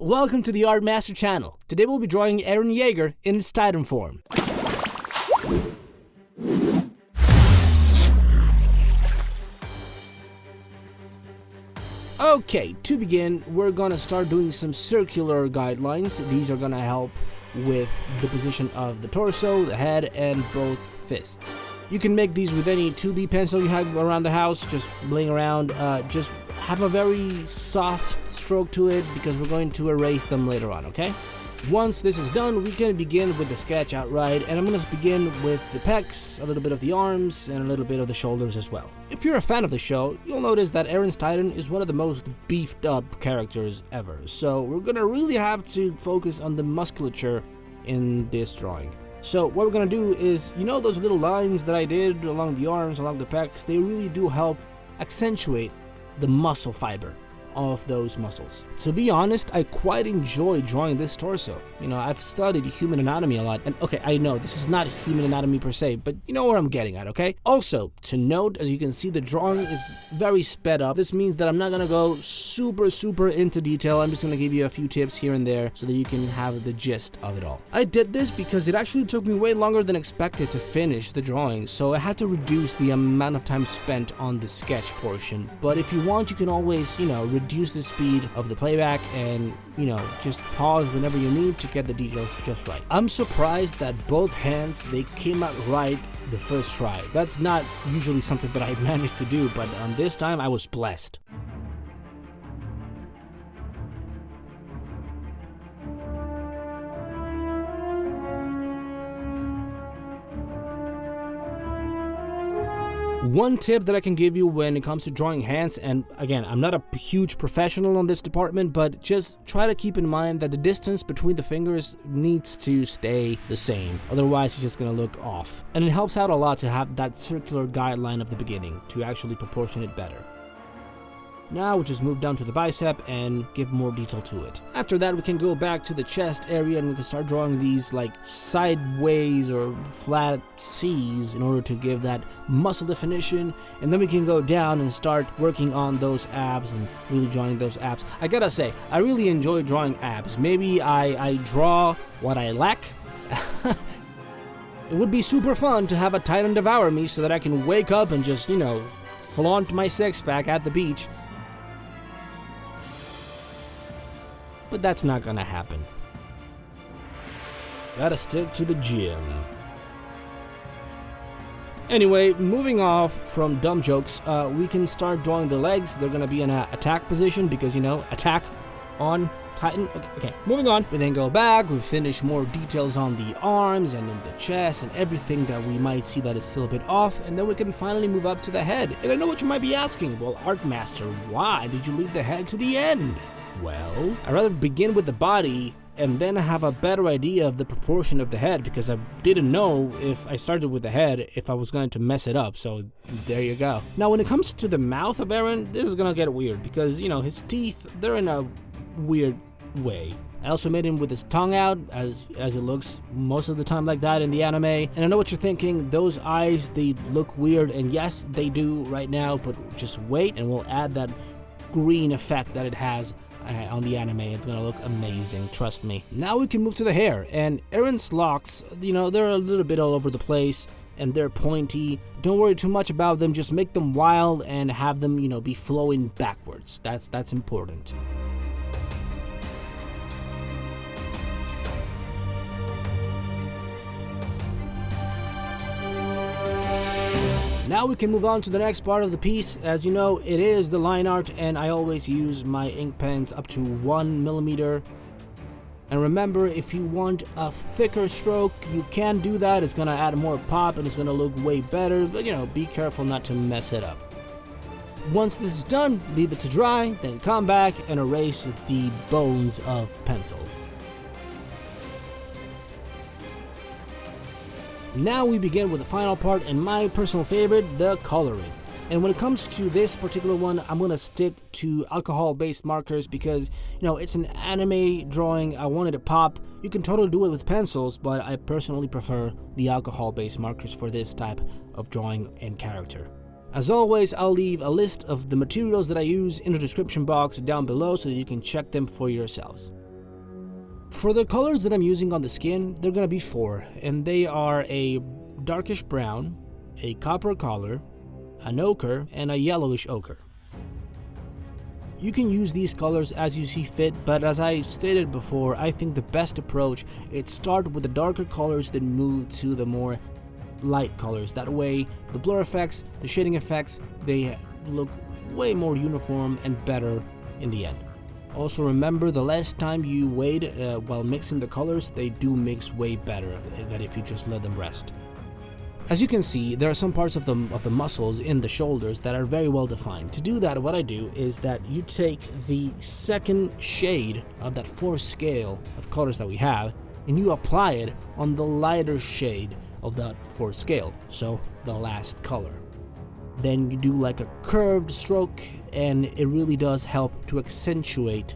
Welcome to the ArtMaster channel. Today we'll be drawing Eren Yeager in his Titan form. Okay, to begin, we're gonna start doing some circular guidelines. These are gonna help with the position of the torso, the head, and both fists. You can make these with any 2B pencil you have around the house, just laying around. Just have a very soft stroke to it because we're going to erase them later on, okay? Once this is done, we can begin with the sketch outright, and I'm going to begin with the pecs, a little bit of the arms, and a little bit of the shoulders as well. If you're a fan of the show, you'll notice that Eren's Titan is one of the most beefed up characters ever, so we're going to really have to focus on the musculature in this drawing. So what we're going to do is, you know those little lines that I did along the arms, along the pecs, they really do help accentuate the muscle fiber of those muscles. To be honest, I quite enjoy drawing this torso. You know, I've studied human anatomy a lot, and okay, I know this is not human anatomy per se, but you know where I'm getting at, okay? Also, to note, as you can see, the drawing is very sped up. This means that I'm not gonna go super into detail. I'm just gonna give you a few tips here and there so that you can have the gist of it all. I did this because it actually took me way longer than expected to finish the drawing, so I had to reduce the amount of time spent on the sketch portion. But if you want, you can always, you know, reduce the speed of the playback and, you know, just pause whenever you need to get the details just right. I'm surprised that both hands, they came out right the first try. That's not usually something that I managed to do, but on this time I was blessed. One tip that I can give you when it comes to drawing hands, and again, I'm not a huge professional on this department, but just try to keep in mind that the distance between the fingers needs to stay the same. Otherwise, it's just gonna look off. And it helps out a lot to have that circular guideline of the beginning to actually proportion it better. Now we just move down to the bicep and give more detail to it. After that, we can go back to the chest area and we can start drawing these like sideways or flat C's in order to give that muscle definition. And then we can go down and start working on those abs and really drawing those abs. I gotta say, I really enjoy drawing abs. Maybe I draw what I lack. It would be super fun to have a Titan devour me so that I can wake up and just, you know, flaunt my six-pack at the beach. But that's not gonna happen. Gotta stick to the gym. Anyway, moving off from dumb jokes, we can start drawing the legs. They're gonna be in an attack position because, you know, attack on Titan. Okay, moving on. We then go back, we finish more details on the arms and in the chest and everything that we might see that is still a bit off, and then we can finally move up to the head. And I know what you might be asking, well, ArtMaster, why did you leave the head to the end? Well, I'd rather begin with the body and then have a better idea of the proportion of the head because I didn't know if I started with the head if I was going to mess it up, so there you go. Now when it comes to the mouth of Eren, this is gonna get weird because, you know, his teeth, they're in a weird way. I also made him with his tongue out as it looks most of the time like that in the anime. And I know what you're thinking, those eyes, they look weird, and yes, they do right now, but just wait and we'll add that green effect that it has on the anime. It's gonna look amazing, trust me. Now we can move to the hair, and Eren's locks, you know, they're a little bit all over the place and they're pointy. Don't worry too much about them, just make them wild and have them, you know, be flowing backwards. That's important. Now we can move on to the next part of the piece. As you know, it is the line art, and I always use my ink pens up to 1 millimeter. And remember, if you want a thicker stroke, you can do that. It's gonna add more pop and it's gonna look way better, but you know, be careful not to mess it up. Once this is done, leave it to dry, then come back and erase the bones of pencil. Now we begin with the final part and my personal favorite, the coloring. And when it comes to this particular one, I'm gonna stick to alcohol-based markers because, you know, it's an anime drawing. I wanted to pop. You can totally do it with pencils, but I personally prefer the alcohol-based markers for this type of drawing and character. As always, I'll leave a list of the materials that I use in the description box down below so that you can check them for yourselves. For the colors that I'm using on the skin, they're gonna be 4, and they are a darkish brown, a copper color, an ochre, and a yellowish ochre. You can use these colors as you see fit, but as I stated before, I think the best approach is start with the darker colors, then move to the more light colors. That way, the blur effects, the shading effects, they look way more uniform and better in the end. Also remember, the less time you wait while mixing the colors, they do mix way better than if you just let them rest. As you can see, there are some parts of the muscles in the shoulders that are very well defined. To do that, what I do is that you take the second shade of that 4th scale of colors that we have, and you apply it on the lighter shade of that 4th scale, so the last color. Then you do like a curved stroke, and it really does help to accentuate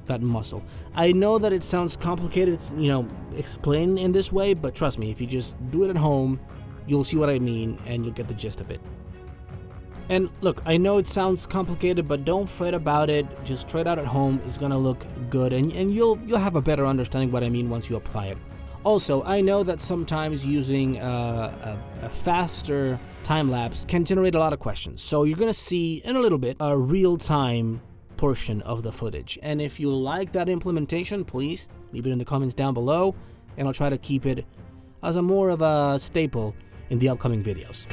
that muscle. I know that it sounds complicated, explain in this way, but trust me, if you just do it at home, you'll see what I mean and you'll get the gist of it. And look, I know it sounds complicated, but don't fret about it. Just try it out at home. It's gonna look good, and you'll have a better understanding what I mean once you apply it. Also, I know that sometimes using a faster time lapse can generate a lot of questions. So you're gonna see in a little bit a real-time portion of the footage. And if you like that implementation, please leave it in the comments down below, and I'll try to keep it as a more of a staple in the upcoming videos.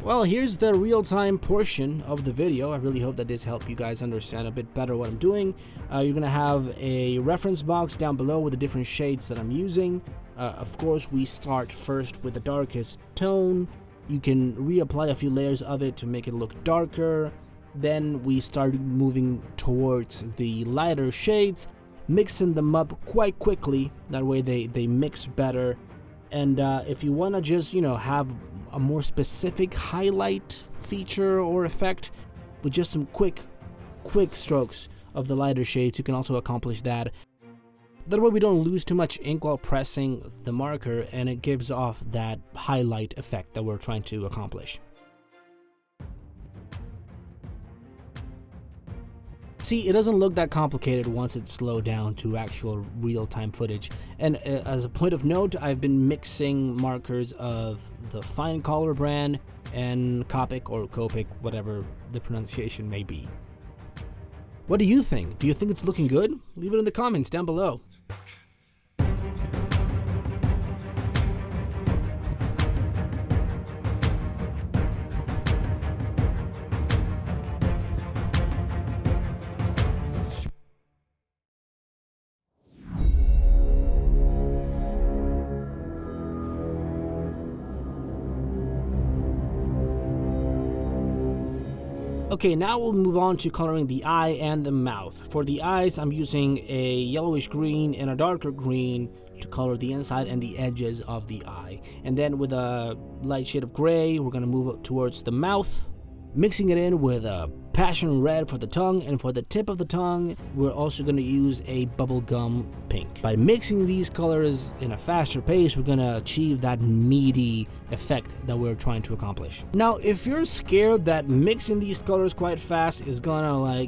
Well, here's the real-time portion of the video. I really hope that this helped you guys understand a bit better what I'm doing. You're gonna have a reference box down below with the different shades that I'm using. Of course, we start first with the darkest tone. You can reapply a few layers of it to make it look darker. Then we start moving towards the lighter shades, mixing them up quite quickly. That way they mix better. And if you want to just, have a more specific highlight feature or effect with just some quick strokes of the lighter shades, you can also accomplish that. That way we don't lose too much ink while pressing the marker, and it gives off that highlight effect that we're trying to accomplish. See, it doesn't look that complicated once it's slowed down to actual real-time footage. And as a point of note, I've been mixing markers of the Fine Color brand and Copic or Copic, whatever the pronunciation may be. What do you think? Do you think it's looking good? Leave it in the comments down below. Okay, now we'll move on to coloring the eye and the mouth. For the eyes, I'm using a yellowish green and a darker green to color the inside and the edges of the eye. And then with a light shade of gray, we're gonna move towards the mouth, mixing it in with a passion red for the tongue, and for the tip of the tongue, we're also gonna use a bubblegum pink. By mixing these colors in a faster pace, we're gonna achieve that meaty effect that we're trying to accomplish. Now, if you're scared that mixing these colors quite fast is gonna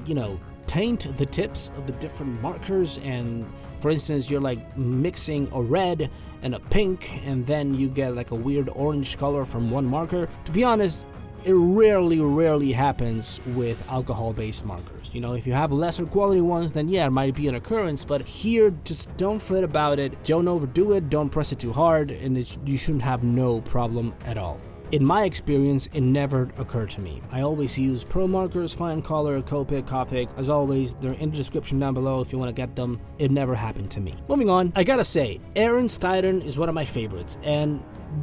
taint the tips of the different markers, and for instance you're mixing a red and a pink and then you get like a weird orange color from one marker, to be honest, it rarely happens with alcohol-based markers. If you have lesser quality ones, then yeah, it might be an occurrence, but here, just don't fret about it, don't overdo it, don't press it too hard, and you shouldn't have no problem at all. In my experience, it never occurred to me. I always use Pro markers, Fine Color, Copic. As always, they're in the description down below if you want to get them. It never happened to me. Moving on, I gotta say, Eren Yeager is one of my favorites, and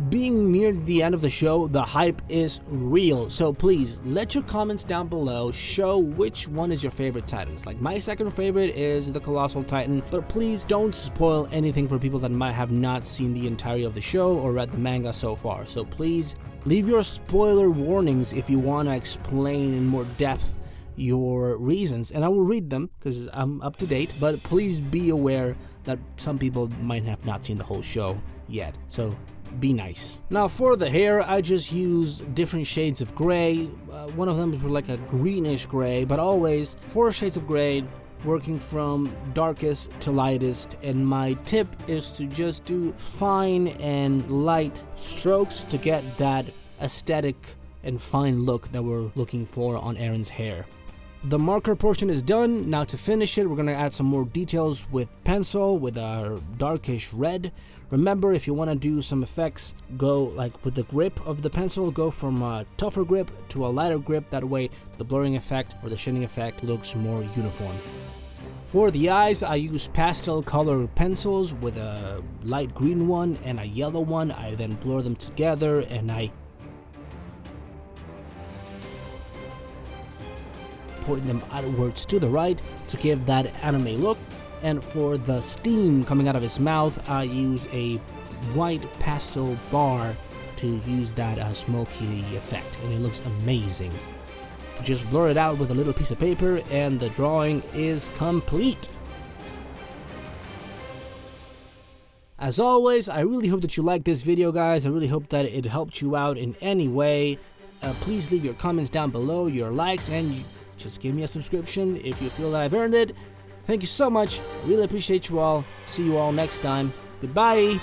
being near the end of the show, the hype is real, so please let your comments down below show which one is your favorite Titans. Like, my second favorite is the Colossal Titan, but please don't spoil anything for people that might have not seen the entirety of the show or read the manga so far. So please leave your spoiler warnings if you want to explain in more depth your reasons, and I will read them because I'm up to date, but please be aware that some people might have not seen the whole show yet, so be nice. Now for the hair, I just used different shades of gray. One of them was like a greenish gray, but always 4 shades of gray, working from darkest to lightest, and my tip is to just do fine and light strokes to get that aesthetic and fine look that we're looking for on Eren's hair. The marker portion is done. Now to finish it, we're going to add some more details with pencil, with a darkish red. Remember, if you want to do some effects, go like with the grip of the pencil, go from a tougher grip to a lighter grip. That way the blurring effect or the shading effect looks more uniform. For the eyes, I use pastel color pencils with a light green one and a yellow one. I then blur them together and I point them outwards to the right to give that anime look. And for the steam coming out of his mouth, I use a white pastel bar to use that smoky effect, and it looks amazing. Just blur it out with a little piece of paper and the drawing is complete. As always, I really hope that you liked this video, guys. I really hope that it helped you out in any way. Please leave your comments down below, your likes, and just give me a subscription if you feel that I've earned it. Thank you so much. I really appreciate you all. See you all next time. Goodbye.